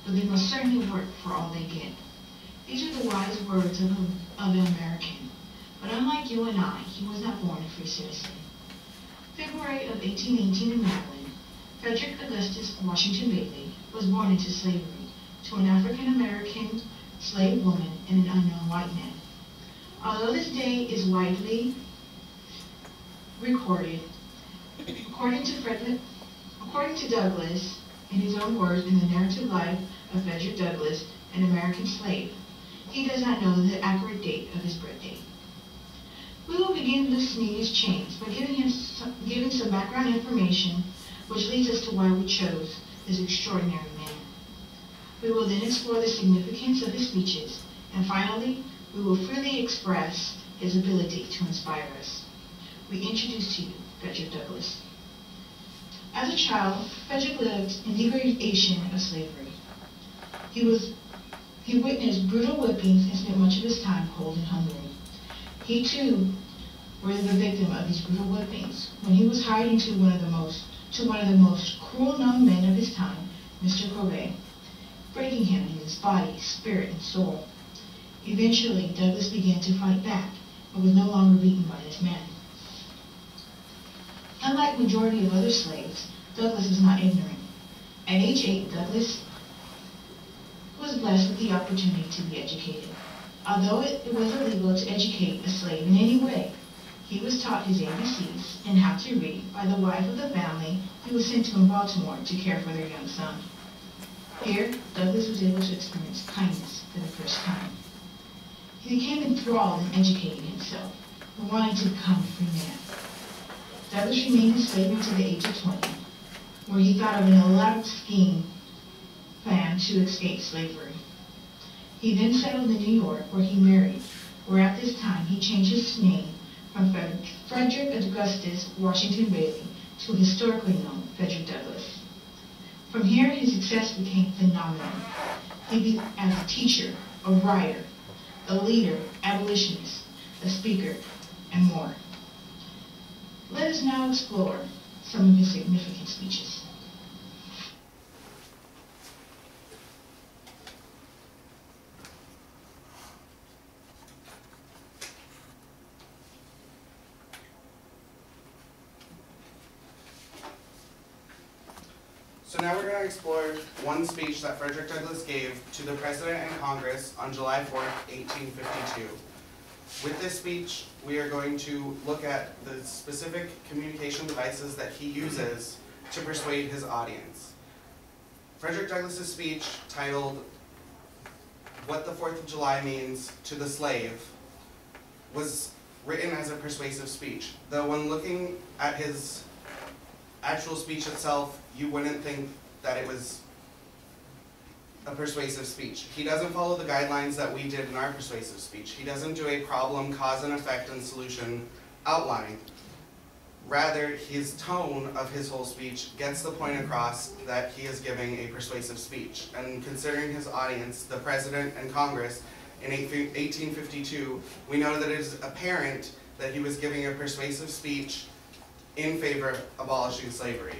but they must certainly work for all they get. These are the wise words of an American. But unlike you and I, he was not born a free citizen. February of 1818 in Maryland, Frederick Augustus Washington Bailey was born into slavery to an African-American slave woman and an unknown white man. Although this day is widely recorded, according to Douglas, in his own words, in the narrative life of Frederick Douglass, an American slave, he does not know the accurate date of his birthday. We will begin loosening his chains by giving some background information which leads us to why we chose this extraordinary man. We will then explore the significance of his speeches, and finally, we will freely express his ability to inspire us. We introduce to you Frederick Douglass. As a child, Frederick lived in degradation of slavery. He witnessed brutal whippings and spent much of his time cold and hungry. He too was the victim of these brutal whippings when he was hired to one of the most cruel known men of his time, Mr. Corbet, breaking him in his body, spirit, and soul. Eventually, Douglass began to fight back and was no longer beaten by this man. Unlike majority of other slaves, Douglass was not ignorant. At age 8, Douglass was blessed with the opportunity to be educated. Although it was illegal to educate a slave in any way, he was taught his ABCs and how to read by the wife of the family who was sent to him in Baltimore to care for their young son. Here, Douglass was able to experience kindness for the first time. He became enthralled in educating himself and wanting to become a free man. Douglass remained in slavery to the age of 20, where he thought of an elaborate plan to escape slavery. He then settled in New York, where he married, where at this time he changed his name from Frederick Augustus Washington Bailey to historically known Frederick Douglass. From here, his success became phenomenal. He began as a teacher, a writer, a leader, abolitionist, a speaker, and more. Let us now explore some of his significant speeches. So now we're going to explore one speech that Frederick Douglass gave to the President and Congress on July 4th, 1852. With this speech, we are going to look at the specific communication devices that he uses to persuade his audience. Frederick Douglass's speech, titled "What the 4th of July Means to the Slave," was written as a persuasive speech, though when looking at his actual speech itself, you wouldn't think that it was a persuasive speech. He doesn't follow the guidelines that we did in our persuasive speech. He doesn't do a problem, cause and effect, and solution outline. Rather, his tone of his whole speech gets the point across that he is giving a persuasive speech. And considering his audience, the President and Congress, in 1852, we know that it is apparent that he was giving a persuasive speech in favor of abolishing slavery.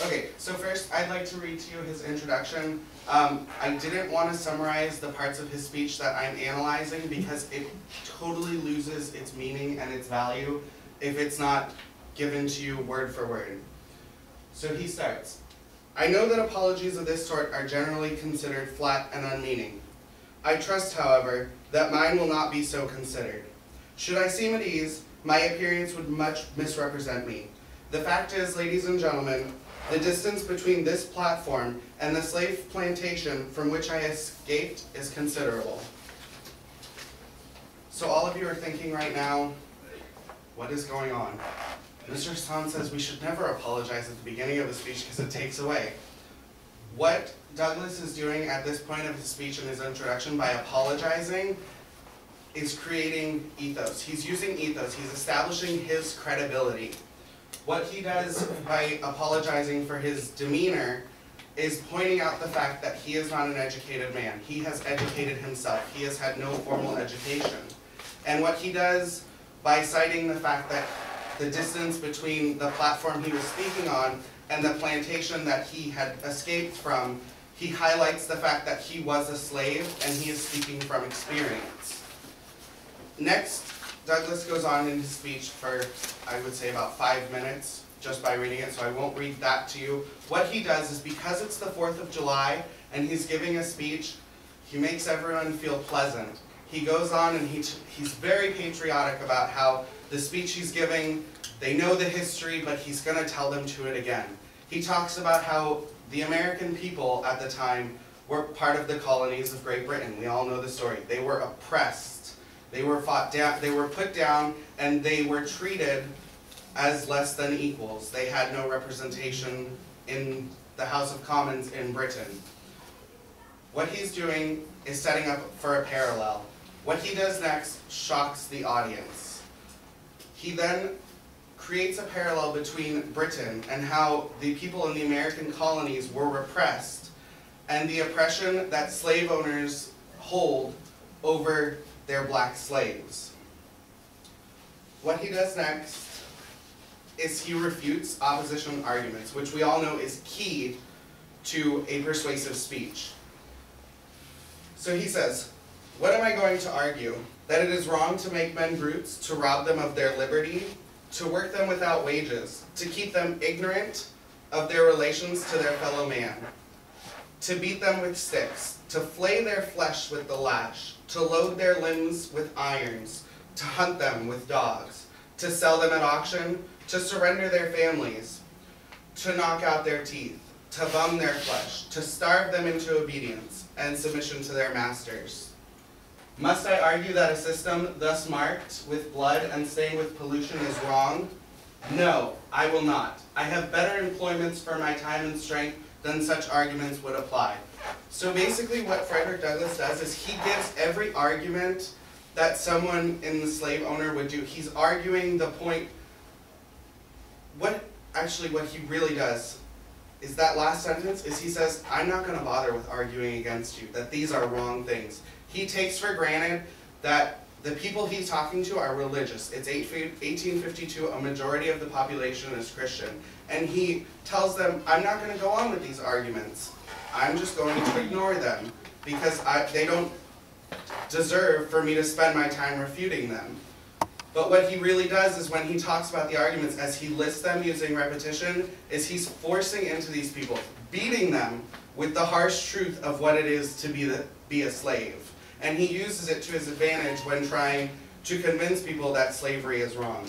Okay, so first I'd like to read to you his introduction. I didn't want to summarize the parts of his speech that I'm analyzing because it totally loses its meaning and its value if it's not given to you word for word. So he starts, "I know that apologies of this sort are generally considered flat and unmeaning. I trust, however, that mine will not be so considered. Should I seem at ease, my appearance would much misrepresent me. The fact is, ladies and gentlemen, the distance between this platform and the slave plantation from which I escaped is considerable." So all of you are thinking right now, what is going on? Mr. Hassan says we should never apologize at the beginning of the speech because it takes away. What Douglass is doing at this point of his speech in his introduction by apologizing is creating ethos. He's using ethos. He's establishing his credibility. What he does by apologizing for his demeanor is pointing out the fact that he is not an educated man. He has educated himself. He has had no formal education. And what he does by citing the fact that the distance between the platform he was speaking on and the plantation that he had escaped from, he highlights the fact that he was a slave and he is speaking from experience. Next, Douglas goes on in his speech for, I would say, about 5 minutes, just by reading it, so I won't read that to you. What he does is, because it's the 4th of July and he's giving a speech, he makes everyone feel pleasant. He goes on and he's very patriotic about how the speech he's giving, they know the history, but he's going to tell them to it again. He talks about how the American people at the time were part of the colonies of Great Britain. We all know the story. They were oppressed. They were fought down. They were put down, and they were treated as less than equals. They had no representation in the House of Commons in Britain. What he's doing is setting up for a parallel. What he does next shocks the audience. He then creates a parallel between Britain and how the people in the American colonies were repressed and the oppression that slave owners hold over their black slaves. What he does next is he refutes opposition arguments, which we all know is key to a persuasive speech. So he says, "What am I going to argue? That it is wrong to make men brutes, to rob them of their liberty, to work them without wages, to keep them ignorant of their relations to their fellow man, to beat them with sticks, to flay their flesh with the lash, to load their limbs with irons, to hunt them with dogs, to sell them at auction, to surrender their families, to knock out their teeth, to bum their flesh, to starve them into obedience and submission to their masters. Must I argue that a system thus marked with blood and stained with pollution is wrong? No, I will not. I have better employments for my time and strength than such arguments would apply." So basically what Frederick Douglass does is he gives every argument that someone in the slave owner would do. He's arguing the point. What he really does is that last sentence is he says, I'm not going to bother with arguing against you, that these are wrong things. He takes for granted that the people he's talking to are religious. It's 1852, a majority of the population is Christian. And he tells them, I'm not going to go on with these arguments. I'm just going to ignore them because they don't deserve for me to spend my time refuting them. But what he really does is when he talks about the arguments, as he lists them using repetition, is he's forcing into these people, beating them with the harsh truth of what it is to be a slave. And he uses it to his advantage when trying to convince people that slavery is wrong.